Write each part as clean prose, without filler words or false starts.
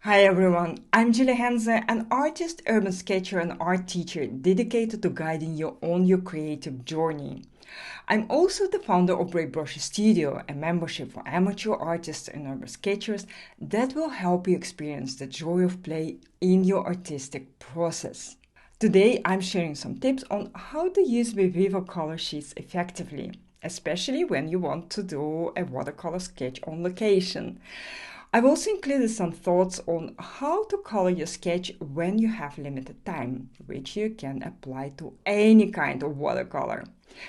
Hi everyone, I'm Julie Henze, an artist, urban sketcher, and art teacher dedicated to guiding you on your creative journey. I'm also the founder of Brave Brush Studio, a membership for amateur artists and urban sketchers that will help you experience the joy of play in your artistic process. Today, I'm sharing some tips on how to use Viviva Colorsheets effectively, especially when you want to do a watercolor sketch on location. I've also included some thoughts on how to color your sketch when you have limited time, which you can apply to any kind of watercolor.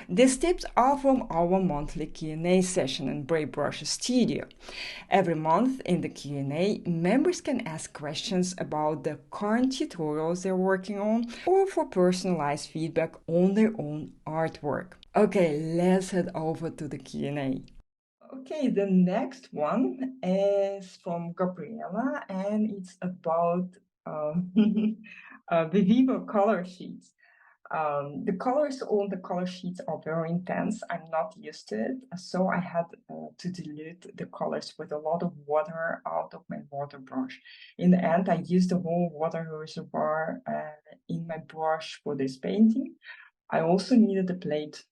These tips are from our monthly Q&A session in Brave Brush Studio. Every month in the Q&A, members can ask questions about the current tutorials they're working on or for personalized feedback on their own artwork. Okay, let's head over to the Q&A. Okay, the next one is from Gabriela, and it's about Viviva color sheets. The colors on the color sheets are very intense. I'm not used to it, so I had to dilute the colors with a lot of water out of my water brush. In the end, I used the whole water reservoir in my brush for this painting. I also needed a plate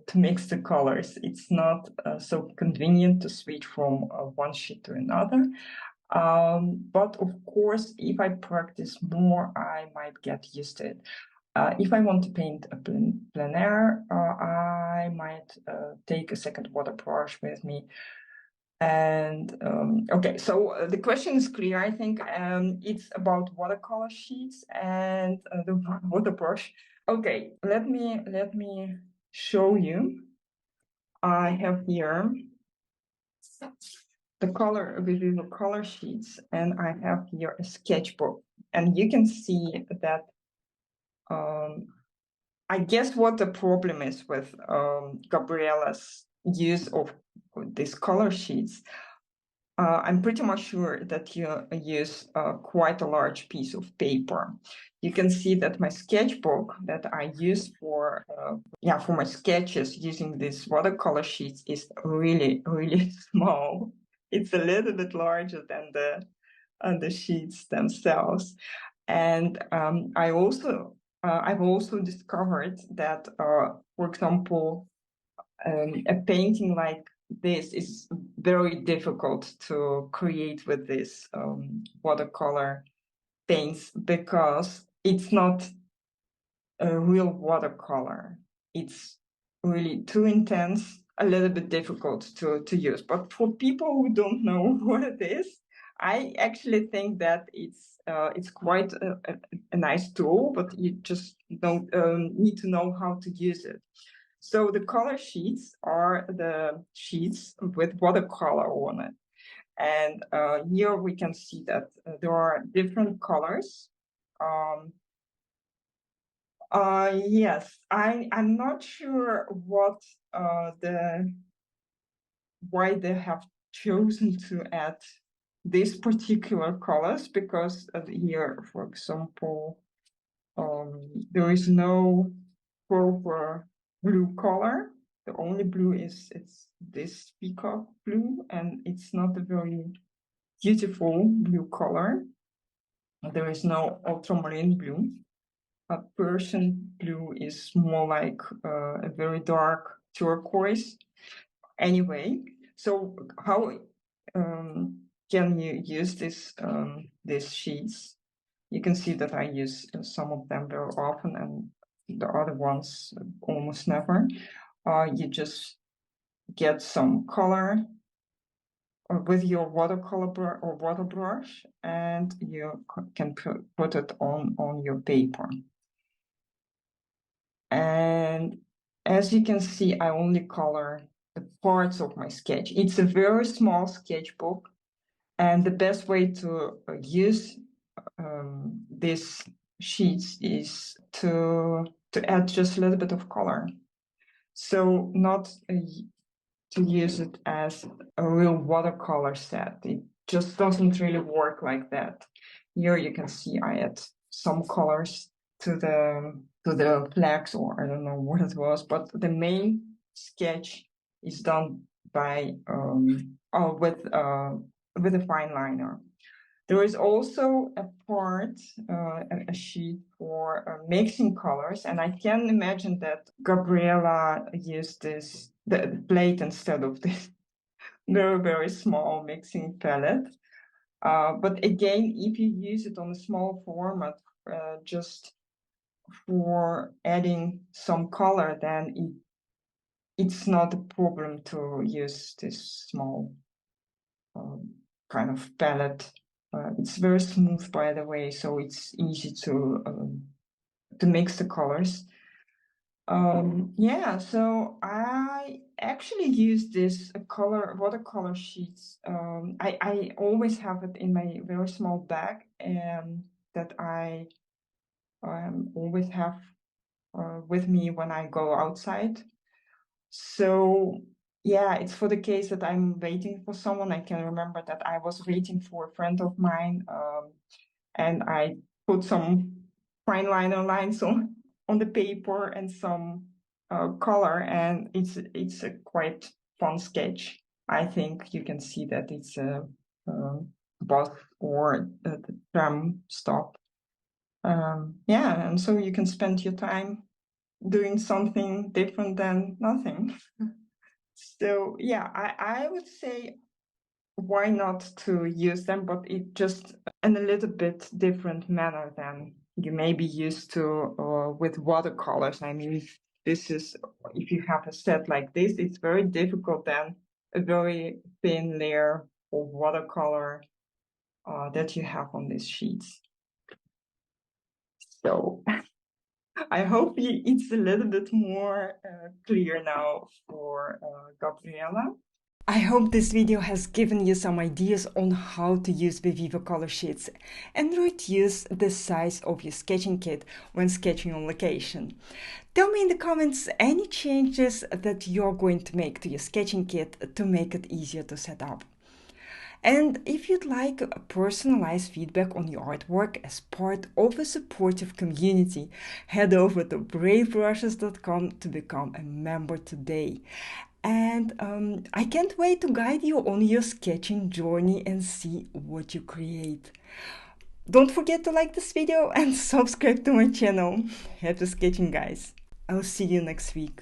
to mix the colors. It's not so convenient to switch from one sheet to another. But of course, if I practice more, I might get used to it. If I want to paint a plein air, I might take a second water brush with me. And okay, so the question is clear. I think it's about watercolor sheets and the water brush. Okay, let me show you. I have here the color Viviva color sheets, and I have here a sketchbook, and you can see that. I guess what the problem is with Gabriela's use of these color sheets. I'm pretty much sure that you use quite a large piece of paper. You can see that my sketchbook that I use for my sketches using these watercolor sheets is really, really small. It's a little bit larger than the sheets themselves. And I've also discovered that, for example, a painting like this is very difficult to create with this watercolor paints because it's not a real watercolor. It's really too intense, a little bit difficult to use. But for people who don't know what it is, I actually think that it's quite a nice tool, but you just don't need to know how to use it. So the color sheets are the sheets with watercolor on it. And here we can see that there are different colors. Yes, I'm not sure why they have chosen to add these particular colors, because here, for example, there is no proper blue color. The only blue it's this peacock blue, and it's not a very beautiful blue color. There is no ultramarine blue. A Persian blue is more like a very dark turquoise. Anyway, so how can you use these sheets? You can see that I use some of them very often and the other ones almost never. You just get some color with your watercolor or water brush, and you can put it on your paper. And as you can see, I only color the parts of my sketch. It's a very small sketchbook, and the best way to use these sheets is to add just a little bit of color. So not to use it as a real watercolor set. It just doesn't really work like that. Here you can see I add some colors to the flags, or I don't know what it was, but the main sketch is done by with a fine liner. There is also a part, a sheet for mixing colors, and I can imagine that Gabriela used the plate instead of this very, very small mixing palette. But again, if you use it on a small format, just for adding some color, then it's not a problem to use this small kind of palette. It's very smooth, by the way, so it's easy to mix the colors. Yeah, so I actually use this watercolor sheets. I always have it in my very small bag, and that I always have with me when I go outside. So yeah, it's for the case that I'm waiting for someone. I can remember that I was waiting for a friend of mine, and I put some fine liner lines on the paper and some color, and it's a quite fun sketch. I think you can see that it's a bus or the tram stop. Yeah, and so you can spend your time doing something different than nothing. So yeah, I would say why not to use them, but it just in a little bit different manner than you may be used to with watercolors. I mean, this is, if you have a set like this, it's very difficult then a very thin layer of watercolor that you have on these sheets. So I hope it's a little bit more clear now for Gabriela. I hope this video has given you some ideas on how to use Viviva Colorsheets and reduce the size of your sketching kit when sketching on location. Tell me in the comments any changes that you're going to make to your sketching kit to make it easier to set up. And if you'd like personalized feedback on your artwork as part of a supportive community, head over to bravebrushes.com to become a member today. And I can't wait to guide you on your sketching journey and see what you create. Don't forget to like this video and subscribe to my channel. Happy sketching, guys. I'll see you next week.